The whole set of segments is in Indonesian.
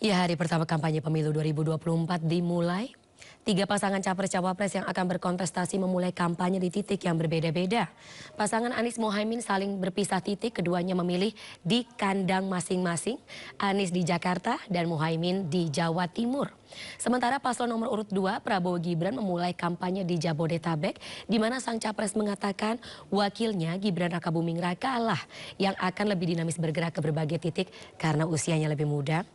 Ya, hari pertama kampanye pemilu 2024 dimulai. Tiga pasangan capres-cawapres yang akan berkontestasi memulai kampanye di titik yang berbeda-beda. Pasangan Anies Mohaimin saling berpisah titik, keduanya memilih di kandang masing-masing. Anies di Jakarta dan Mohaimin di Jawa Timur. Sementara paslon nomor urut 2, Prabowo Gibran memulai kampanye di Jabodetabek, di mana sang capres mengatakan wakilnya Gibran Rakabuming Raka lah yang akan lebih dinamis bergerak ke berbagai titik karena usianya lebih muda.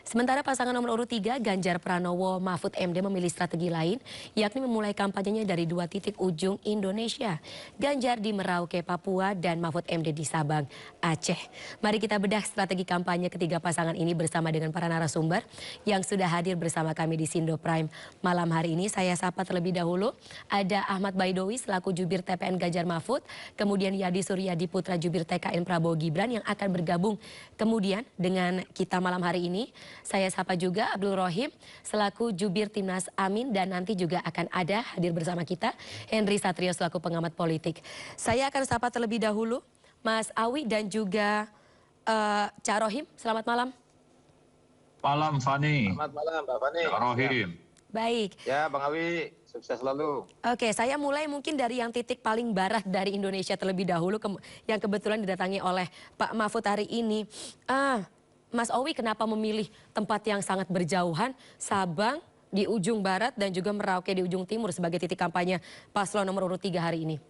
Sementara pasangan nomor urut 3, Ganjar Pranowo Mahfud MD memilih strategi lain, yakni memulai kampanyenya dari dua titik ujung Indonesia. Ganjar di Merauke, Papua, dan Mahfud MD di Sabang, Aceh. Mari kita bedah strategi kampanye ketiga pasangan ini bersama dengan para narasumber yang sudah hadir bersama kami di Sindo Prime malam hari ini. Saya sapa terlebih dahulu, ada Ahmad Baidowi selaku jubir TPN Ganjar Mahfud, kemudian Yadi Suryadi Putra jubir TKN Prabowo Gibran yang akan bergabung kemudian dengan kita malam hari ini. Saya sapa juga Abdul Rohim selaku jubir Timnas Amin, dan nanti juga akan ada hadir bersama kita Henry Satrio selaku pengamat politik. Saya akan sapa terlebih dahulu Mas Awi dan juga Cak Rohim. Selamat malam. Malam Fani. Selamat malam Mbak Fani. Cak Rohim. Baik. Ya Bang Awi, sukses selalu. Oke, saya mulai mungkin dari yang titik paling barat dari Indonesia terlebih dahulu, yang kebetulan didatangi oleh Pak Mahfud hari ini. Mas Owi, kenapa memilih tempat yang sangat berjauhan, Sabang di ujung barat dan juga Merauke di ujung timur sebagai titik kampanye paslon nomor urut 3 hari ini?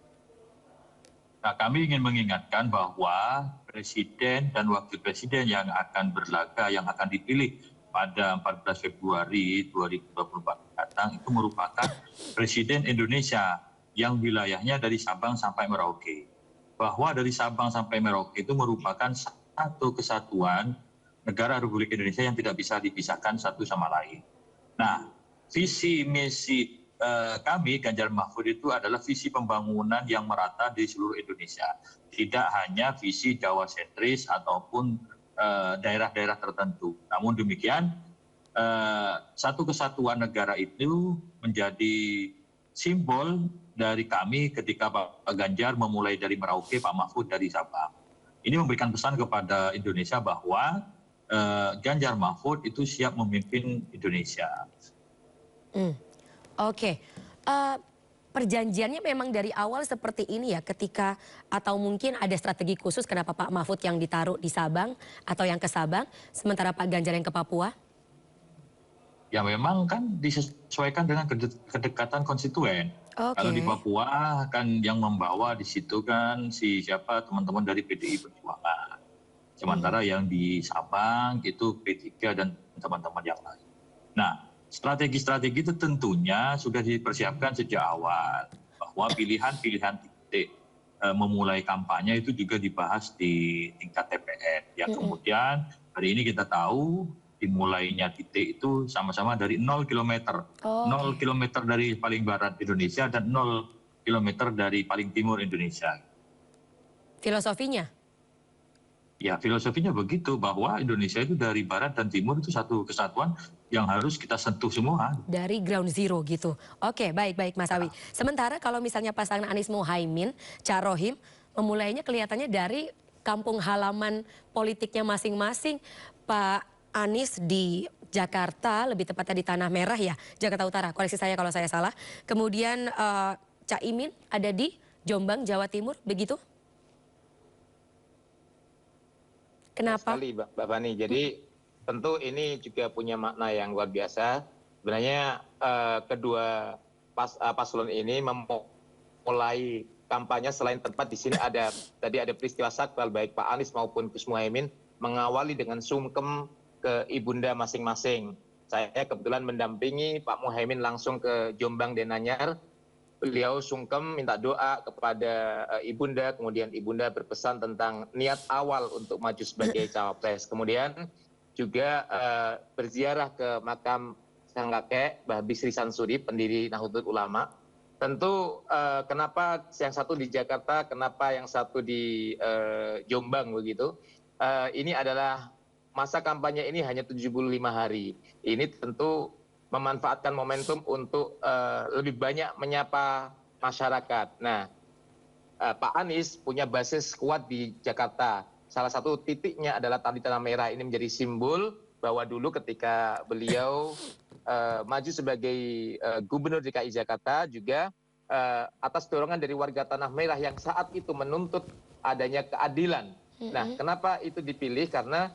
Nah, kami ingin mengingatkan bahwa Presiden dan Wakil Presiden yang akan berlaga, yang akan dipilih pada 14 Februari 2024 datang itu merupakan Presiden Indonesia yang wilayahnya dari Sabang sampai Merauke. Bahwa dari Sabang sampai Merauke itu merupakan satu kesatuan negara Republik Indonesia yang tidak bisa dipisahkan satu sama lain. Nah, visi misi kami Ganjar Mahfud itu adalah visi pembangunan yang merata di seluruh Indonesia. Tidak hanya visi Jawa sentris ataupun daerah-daerah tertentu. Namun demikian, satu kesatuan negara itu menjadi simbol dari kami ketika Pak Ganjar memulai dari Merauke, Pak Mahfud dari Sabang. Ini memberikan pesan kepada Indonesia bahwa Ganjar Mahfud itu siap memimpin Indonesia. Oke. Perjanjiannya memang dari awal seperti ini ya, ketika atau mungkin ada strategi khusus kenapa Pak Mahfud yang ditaruh di Sabang atau yang ke Sabang, sementara Pak Ganjar yang ke Papua? Ya memang kan disesuaikan dengan kedekatan konstituen. Kalau di Papua kan yang membawa di situ kan siapa teman-teman dari PDI Perjuangan. Sementara yang di Sabang itu P3 dan teman-teman yang lain. Nah, strategi-strategi itu tentunya sudah dipersiapkan sejak awal. Bahwa pilihan-pilihan titik memulai kampanye itu juga dibahas di tingkat TPN. Yang kemudian hari ini kita tahu dimulainya titik itu sama-sama dari 0 km. 0 km dari paling barat Indonesia dan 0 km dari paling timur Indonesia. Filosofinya? Ya, filosofinya begitu, bahwa Indonesia itu dari barat dan timur itu satu kesatuan yang harus kita sentuh semua. Dari ground zero gitu. Oke, baik-baik Mas Awi. Sementara kalau misalnya pasangan Anies Mohaimin, Cak Rohim, memulainya kelihatannya dari kampung halaman politiknya masing-masing. Pak Anies di Jakarta, lebih tepatnya di Tanah Merah ya, Jakarta Utara, koreksi saya kalau saya salah. Kemudian Cak Imin ada di Jombang, Jawa Timur, begitu? Kenapa? Sekali Mbak Fani. Jadi tentu ini juga punya makna yang luar biasa. Sebenarnya kedua paslon ini memulai kampanye selain tempat di sini tadi ada peristiwa sakral baik Pak Anies maupun Gus Muhaimin mengawali dengan sungkem ke ibunda masing-masing. Saya kebetulan mendampingi Pak Muhaimin langsung ke Jombang dan Nanyar. Beliau sungkem minta doa kepada ibunda, kemudian ibunda berpesan tentang niat awal untuk maju sebagai cawapres. Kemudian juga berziarah ke makam sang kakek Mbah Bisri Sansuri, pendiri Nahdlatul Ulama. Tentu kenapa yang satu di Jakarta, kenapa yang satu di Jombang begitu. Ini adalah masa kampanye ini hanya 75 hari. Ini tentu memanfaatkan momentum untuk lebih banyak menyapa masyarakat. Nah, Pak Anies punya basis kuat di Jakarta. Salah satu titiknya adalah tadi Tanah Merah, ini menjadi simbol bahwa dulu ketika beliau maju sebagai Gubernur DKI Jakarta juga atas dorongan dari warga Tanah Merah yang saat itu menuntut adanya keadilan. Nah, kenapa itu dipilih? Karena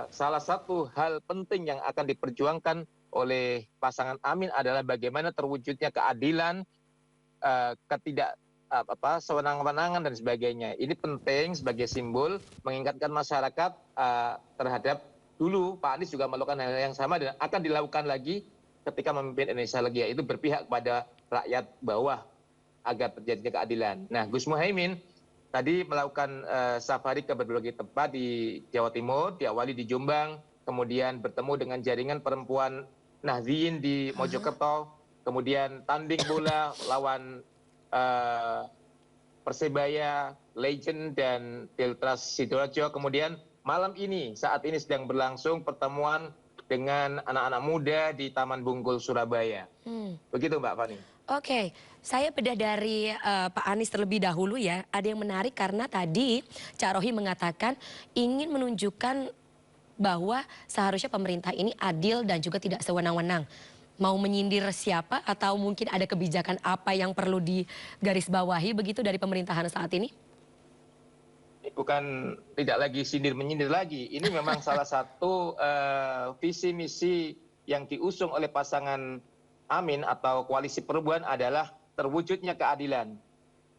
salah satu hal penting yang akan diperjuangkan oleh pasangan Amin adalah bagaimana terwujudnya keadilan, ketidak sewenang-wenangan dan sebagainya. Ini penting sebagai simbol mengingatkan masyarakat terhadap dulu Pak Anies juga melakukan hal yang sama dan akan dilakukan lagi ketika memimpin Indonesia lagi, yaitu berpihak kepada rakyat bawah agar terjadinya keadilan. Nah, Gus Muhaimin tadi melakukan safari ke berbagai tempat di Jawa Timur, diawali di Jombang, kemudian bertemu dengan jaringan perempuan Nahdliyin di Mojokerto, kemudian tanding bola lawan Persebaya, Legend, dan Piltras Sidoarjo. Kemudian malam ini, saat ini sedang berlangsung pertemuan dengan anak-anak muda di Taman Bungkul, Surabaya. Begitu Mbak Fani. Oke, saya bedah dari Pak Anies terlebih dahulu ya. Ada yang menarik karena tadi Cak Rohi mengatakan ingin menunjukkan bahwa seharusnya pemerintah ini adil dan juga tidak sewenang-wenang. Mau menyindir siapa atau mungkin ada kebijakan apa yang perlu digarisbawahi begitu dari pemerintahan saat ini? Bukan tidak lagi sindir-menyindir lagi. Ini memang salah satu visi misi yang diusung oleh pasangan Amin atau koalisi perubahan adalah terwujudnya keadilan.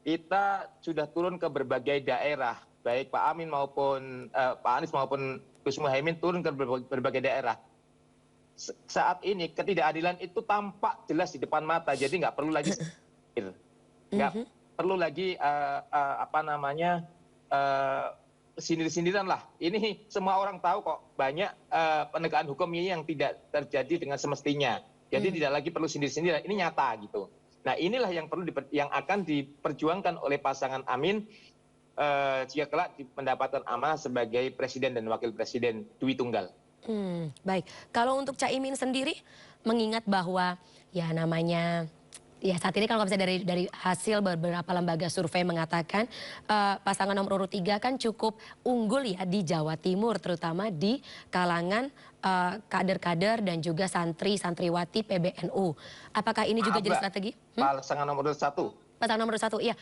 Kita sudah turun ke berbagai daerah, baik Pak Amin maupun Pak Anies maupun Gus Muhaimin turun ke berbagai daerah. Saat ini ketidakadilan itu tampak jelas di depan mata, jadi nggak perlu lagi nggak perlu lagi sindir-sindiran lah. Ini semua orang tahu kok, banyak penegakan hukum ini yang tidak terjadi dengan semestinya. Jadi tidak lagi perlu sindir-sindiran, ini nyata gitu. Nah, inilah yang yang akan diperjuangkan oleh pasangan Amin jika kelak mendapatkan amanah sebagai presiden dan wakil presiden Dwi Tunggal. Baik, kalau untuk Caimin sendiri mengingat bahwa ya namanya ya saat ini kalau misalnya dari hasil beberapa lembaga survei mengatakan pasangan nomor urut 3 kan cukup unggul ya di Jawa Timur, terutama di kalangan kader-kader dan juga santri-santriwati PBNU. Apakah ini juga jadi strategi? Pasangan nomor urut 1. Pasangan nomor 1, iya.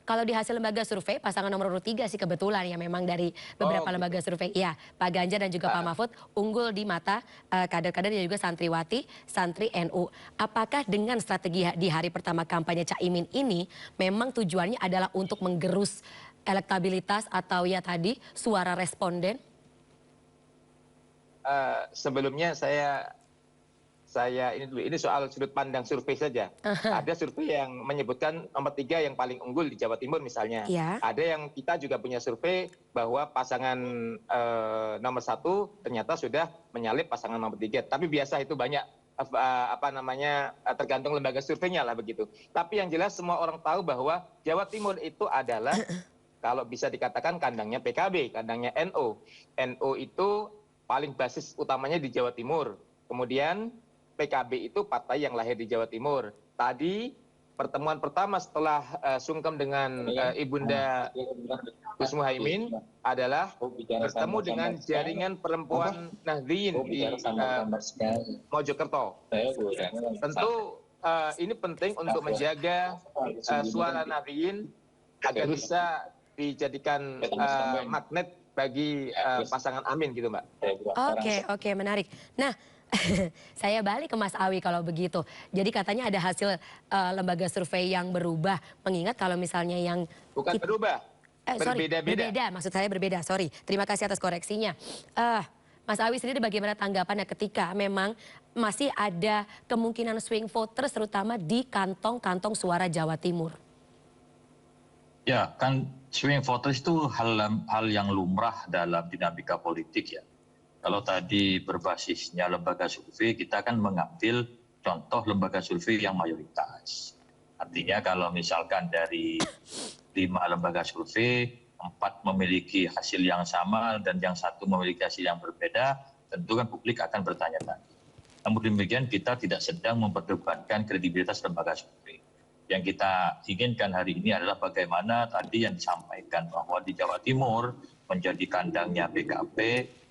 Kalau di hasil lembaga survei, pasangan nomor urut 3 sih kebetulan ya memang dari beberapa lembaga survei. Ya, Pak Ganjar dan juga Pak Mahfud unggul di mata kader-kader dan juga santriwati, santri NU. Apakah dengan strategi di hari pertama kampanye Caimin ini memang tujuannya adalah untuk menggerus elektabilitas atau ya tadi suara responden? Sebelumnya ini soal sudut pandang survei saja. Ada survei yang menyebutkan nomor 3 yang paling unggul di Jawa Timur misalnya. Ya. Ada yang kita juga punya survei bahwa pasangan nomor 1 ternyata sudah menyalip pasangan nomor 3. Tapi biasa itu banyak tergantung lembaga surveinya lah begitu. Tapi yang jelas semua orang tahu bahwa Jawa Timur itu adalah kalau bisa dikatakan kandangnya PKB, kandangnya NU. NU itu paling basis utamanya di Jawa Timur. Kemudian PKB itu partai yang lahir di Jawa Timur. Tadi pertemuan pertama setelah sungkem dengan Ibunda Gus Muhaimin adalah bertemu dengan jaringan perempuan Nahdliyin di Mojokerto. Tentu ini penting untuk menjaga suara Nahdliyin agar bisa dijadikan magnet bagi pasangan Amin gitu Mbak. Oke, menarik. Nah, saya balik ke Mas Awi kalau begitu. Jadi katanya ada hasil lembaga survei yang berubah. Mengingat kalau misalnya yang... Bukan berubah, berbeda-beda. Berbeda, maksud saya berbeda, sorry. Terima kasih atas koreksinya. Mas Awi sendiri bagaimana tanggapannya ketika memang masih ada kemungkinan swing voters terutama di kantong-kantong suara Jawa Timur? Ya, kan swing voters itu hal yang lumrah dalam dinamika politik ya. Kalau tadi berbasisnya lembaga survei, kita kan mengambil contoh lembaga survei yang mayoritas. Artinya kalau misalkan dari 5 lembaga survei, 4 memiliki hasil yang sama dan yang 1 memiliki hasil yang berbeda, tentu kan publik akan bertanya-tanya. Namun demikian kita tidak sedang memperdebatkan kredibilitas lembaga survei. Yang kita inginkan hari ini adalah bagaimana tadi yang disampaikan bahwa di Jawa Timur menjadi kandangnya PKB,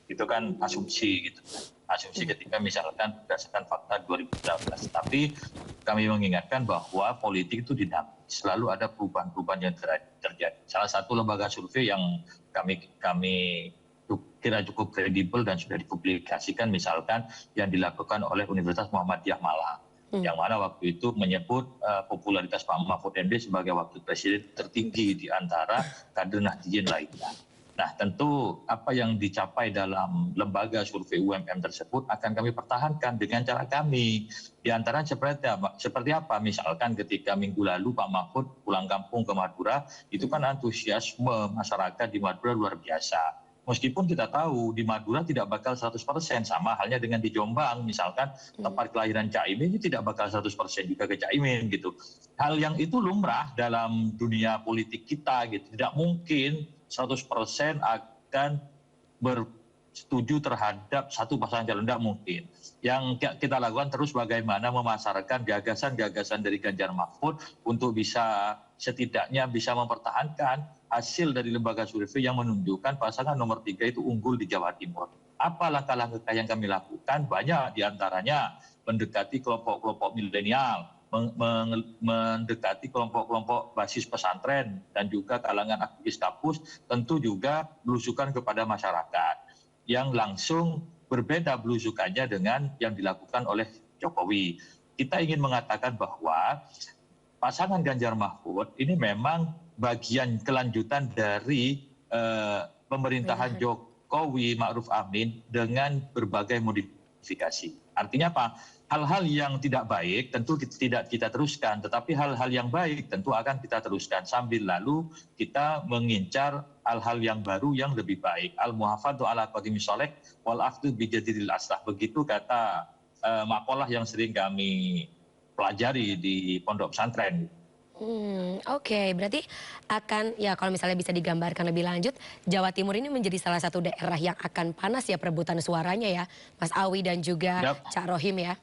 di Itu kan asumsi gitu. Asumsi ketika misalkan berdasarkan fakta 2019. Tapi kami mengingatkan bahwa politik itu dinamis, selalu ada perubahan-perubahan yang terjadi. Salah satu lembaga survei yang kami kira cukup kredibel dan sudah dipublikasikan misalkan yang dilakukan oleh Universitas Muhammadiyah Malang, yang mana waktu itu menyebut popularitas Pak Mahfud MD sebagai wakil presiden tertinggi di antara kader Nahdliyin lainnya. Nah, tentu apa yang dicapai dalam lembaga survei UMM tersebut akan kami pertahankan dengan cara kami. Di antara seperti apa? Misalkan ketika minggu lalu Pak Mahfud pulang kampung ke Madura, itu kan antusiasme masyarakat di Madura luar biasa. Meskipun kita tahu di Madura tidak bakal 100%, sama halnya dengan di Jombang, misalkan tempat kelahiran Caimin ini tidak bakal 100% juga ke Caimin gitu. Hal yang itu lumrah dalam dunia politik kita gitu. Tidak mungkin 100% akan bersetuju terhadap satu pasangan calon, tidak mungkin. Yang kita lakukan terus bagaimana memasarkan gagasan-gagasan dari Ganjar Mahfud untuk bisa setidaknya bisa mempertahankan hasil dari lembaga survei yang menunjukkan pasangan nomor 3 itu unggul di Jawa Timur. Apa langkah-langkah yang kami lakukan? Banyak diantaranya mendekati kelompok-kelompok milenial, mendekati kelompok-kelompok basis pesantren dan juga kalangan aktivis kampus, tentu juga belusukan kepada masyarakat yang langsung berbeda belusukannya dengan yang dilakukan oleh Jokowi. Kita ingin mengatakan bahwa pasangan Ganjar Mahfud ini memang bagian kelanjutan dari pemerintahan Jokowi Ma'ruf Amin dengan berbagai modifikasi. Artinya apa? Hal-hal yang tidak baik tentu tidak kita teruskan, tetapi hal-hal yang baik tentu akan kita teruskan sambil lalu kita mengincar hal-hal yang baru yang lebih baik. Al-muhafadhu ala qadimi sholeh wal akhdu bijadidil aslah. Begitu kata makalah yang sering kami pelajari di pondok pesantren. Oke, berarti akan ya kalau misalnya bisa digambarkan lebih lanjut, Jawa Timur ini menjadi salah satu daerah yang akan panas ya perebutan suaranya ya, Mas Awi dan juga Cak Rohim ya.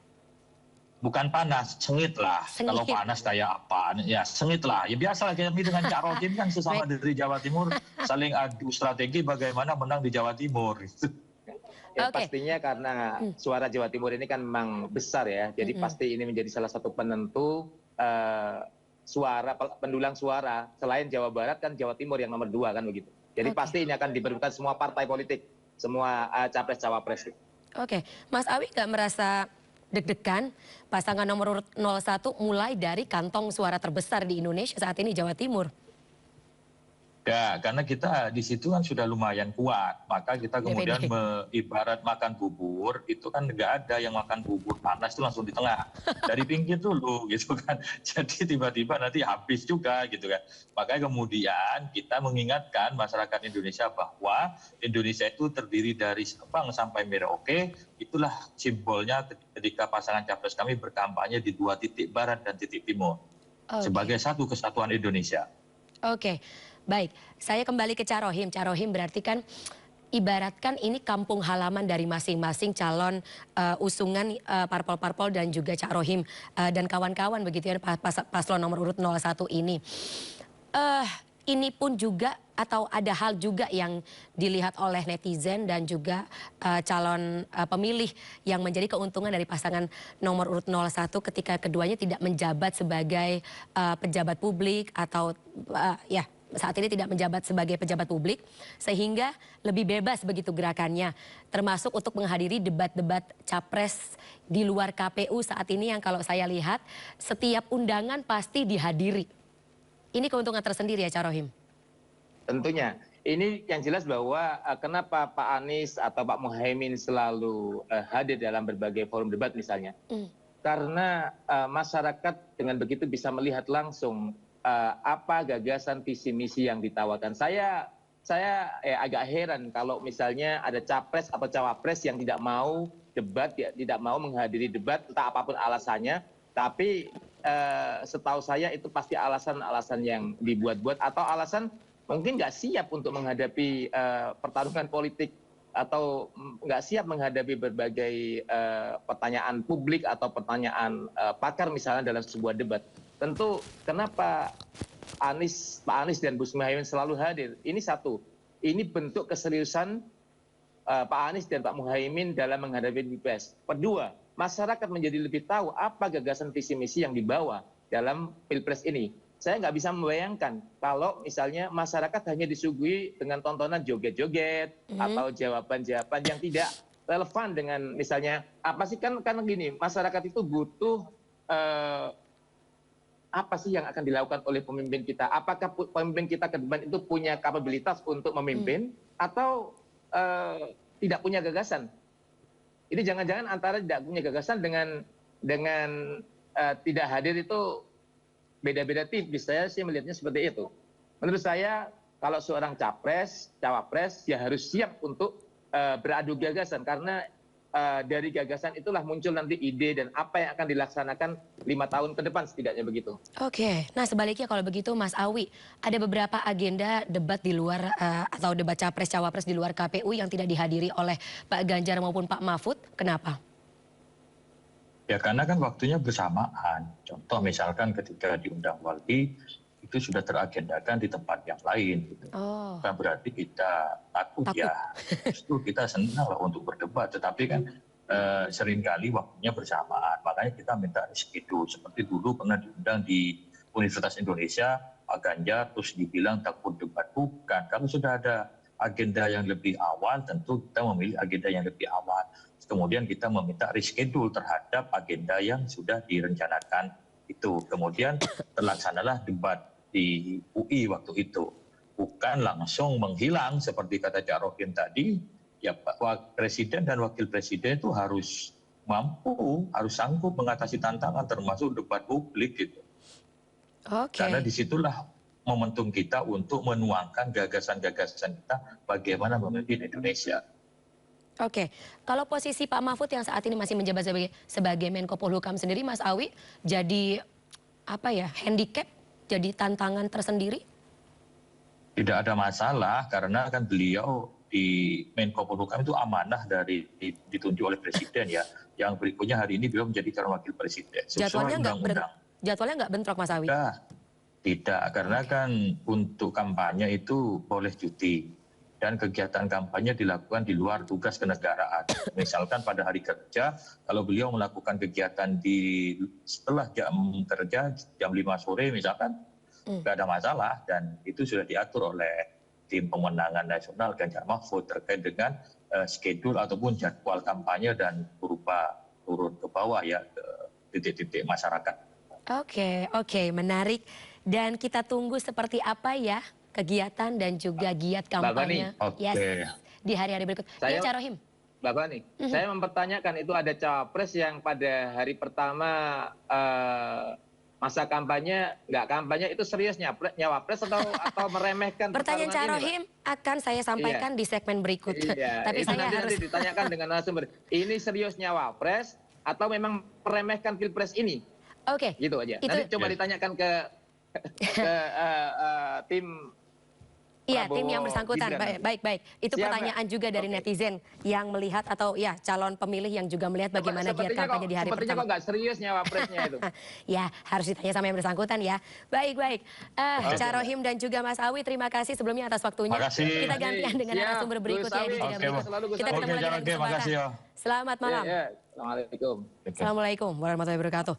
Bukan panas, sengit lah. Kalau panas kayak apa? Ya sengit lah. Ya biasa kami dengan Cak Rohim kan sesama dari Jawa Timur saling adu strategi bagaimana menang di Jawa Timur. Ya, pastinya karena suara Jawa Timur ini kan memang besar ya, jadi pasti ini menjadi salah satu penentu suara pendulang suara. Selain Jawa Barat kan Jawa Timur yang nomor 2 kan begitu. Jadi pasti ini akan diperebutkan semua partai politik, semua capres-cawapres. Oke, Mas Awi nggak merasa deg-degan pasangan nomor urut 01 mulai dari kantong suara terbesar di Indonesia saat ini Jawa Timur? Ya, karena kita di situ kan sudah lumayan kuat, maka kita kemudian ibarat makan bubur, itu kan nggak ada yang makan bubur panas itu langsung di tengah, dari pinggir dulu gitu kan, jadi tiba-tiba nanti habis juga gitu kan. Makanya kemudian kita mengingatkan masyarakat Indonesia bahwa Indonesia itu terdiri dari Sabang sampai Merauke, itulah simbolnya ketika pasangan capres kami berkampanye di 2 titik barat dan titik timur, sebagai satu kesatuan Indonesia. Oke. Baik, saya kembali ke Cak Rohim. Cak Rohim berarti kan ibaratkan ini kampung halaman dari masing-masing calon usungan parpol-parpol dan juga Cak Rohim dan kawan-kawan begitu ya paslon nomor urut 01 ini. Ini pun juga atau ada hal juga yang dilihat oleh netizen dan juga calon pemilih yang menjadi keuntungan dari pasangan nomor urut 01 ketika keduanya tidak menjabat sebagai pejabat publik atau ya saat ini tidak menjabat sebagai pejabat publik sehingga lebih bebas begitu gerakannya termasuk untuk menghadiri debat-debat capres di luar KPU saat ini yang kalau saya lihat setiap undangan pasti dihadiri. Ini keuntungan tersendiri ya Cak Rohim? Tentunya. Ini yang jelas bahwa kenapa Pak Anies atau Pak Muhaimin selalu hadir dalam berbagai forum debat misalnya. Karena masyarakat dengan begitu bisa melihat langsung apa gagasan visi misi yang ditawarkan. Saya agak heran kalau misalnya ada capres atau cawapres yang tidak mau debat, tidak mau menghadiri debat, entah apapun alasannya, tapi setahu saya itu pasti alasan-alasan yang dibuat-buat atau alasan mungkin nggak siap untuk menghadapi pertarungan politik atau nggak siap menghadapi berbagai pertanyaan publik atau pertanyaan pakar misalnya dalam sebuah debat. Tentu kenapa Pak Anies dan Gus Muhaimin selalu hadir? Ini satu, ini bentuk keseriusan Pak Anies dan Pak Muhaimin dalam menghadapi Pilpres. Kedua, masyarakat menjadi lebih tahu apa gagasan visi misi yang dibawa dalam Pilpres ini. Saya nggak bisa membayangkan kalau misalnya masyarakat hanya disuguhi dengan tontonan joget-joget atau jawaban-jawaban yang tidak relevan dengan misalnya apa sih kan gini, masyarakat itu butuh apa sih yang akan dilakukan oleh pemimpin kita? Apakah pemimpin kita ke depan itu punya kapabilitas untuk memimpin atau tidak punya gagasan? Ini jangan-jangan antara tidak punya gagasan dengan tidak hadir itu beda-beda tipis. Saya sih melihatnya seperti itu. Menurut saya kalau seorang capres, cawapres ya harus siap untuk beradu gagasan karena dari gagasan itulah muncul nanti ide dan apa yang akan dilaksanakan 5 tahun ke depan setidaknya begitu. Oke, nah sebaliknya kalau begitu Mas Awi, ada beberapa agenda debat di luar atau debat capres-cawapres di luar KPU yang tidak dihadiri oleh Pak Ganjar maupun Pak Mahfud, kenapa? Ya karena kan waktunya bersamaan. Contoh misalkan ketika diundang Walhi itu sudah teragendakan di tempat yang lain. Gitu. Oh. Bukan berarti kita takut. Ya. Justru kita senang lah untuk berdebat. Tetapi kan seringkali waktunya bersamaan. Makanya kita minta reschedule. Seperti dulu pernah diundang di Universitas Indonesia, Pak Ganjar terus dibilang takut debat. Bukan. Kalau sudah ada agenda yang lebih awal, tentu kita memilih agenda yang lebih awal. Kemudian kita meminta reschedule terhadap agenda yang sudah direncanakan itu. Kemudian terlaksanalah debat di UI waktu itu. Bukan langsung menghilang seperti kata Cak Rohim tadi. Ya Pak Presiden dan Wakil Presiden itu harus mampu, harus sanggup mengatasi tantangan termasuk debat publik gitu. Karena disitulah momentum kita untuk menuangkan gagasan-gagasan kita bagaimana memimpin Indonesia. Oke, kalau posisi Pak Mahfud yang saat ini masih menjabat sebagai Menko Polhukam sendiri, Mas Awi, jadi apa ya, handicap, jadi tantangan tersendiri? Tidak ada masalah karena kan beliau di Menko Polhukam itu amanah dari ditunjuk oleh Presiden ya. Yang berikutnya hari ini beliau menjadi calon Wakil Presiden. Jadwalnya nggak bentrok Mas Awi? Tidak, karena kan untuk kampanye itu boleh cuti. Dan kegiatan kampanye dilakukan di luar tugas kenegaraan. Misalkan pada hari kerja, kalau beliau melakukan kegiatan setelah jam kerja, jam 5 sore misalkan, nggak ada masalah. Dan itu sudah diatur oleh tim pemenangan nasional Ganjar Mahfud terkait dengan schedule ataupun jadwal kampanye dan berupa turun ke bawah ya, ke titik-titik masyarakat. Oke, menarik. Dan kita tunggu seperti apa ya kegiatan dan juga giat kampanye di hari-hari berikut. Ya, Cak Rohim. Mbak Bani, saya mempertanyakan itu ada cawapres yang pada hari pertama masa kampanye, nggak kampanye itu serius nyawapres atau meremehkan? Pertanyaan Cak Rohim akan saya sampaikan di segmen berikut. Tapi saya harus ditanyakan dengan narasumber. Ini serius nyawapres atau memang meremehkan Pilpres ini? Oke. Gitu aja. Nanti coba ditanyakan ke tim. Iya, tim yang bersangkutan. Baik. Itu pertanyaan juga dari netizen yang melihat atau ya calon pemilih yang juga melihat bagaimana giat kampanye di hari pertama. Sepertinya kok nggak serius nyawapresnya itu. Ya, harus ditanya sama yang bersangkutan ya. Baik. Cak Rohim dan juga Mas Awi, terima kasih sebelumnya atas waktunya. Kita gantian dengan narasumber berikutnya di Jeda Berikut. Kita ketemu lagi dengan kesempatan. Selamat malam. Assalamualaikum. Assalamualaikum warahmatullahi wabarakatuh.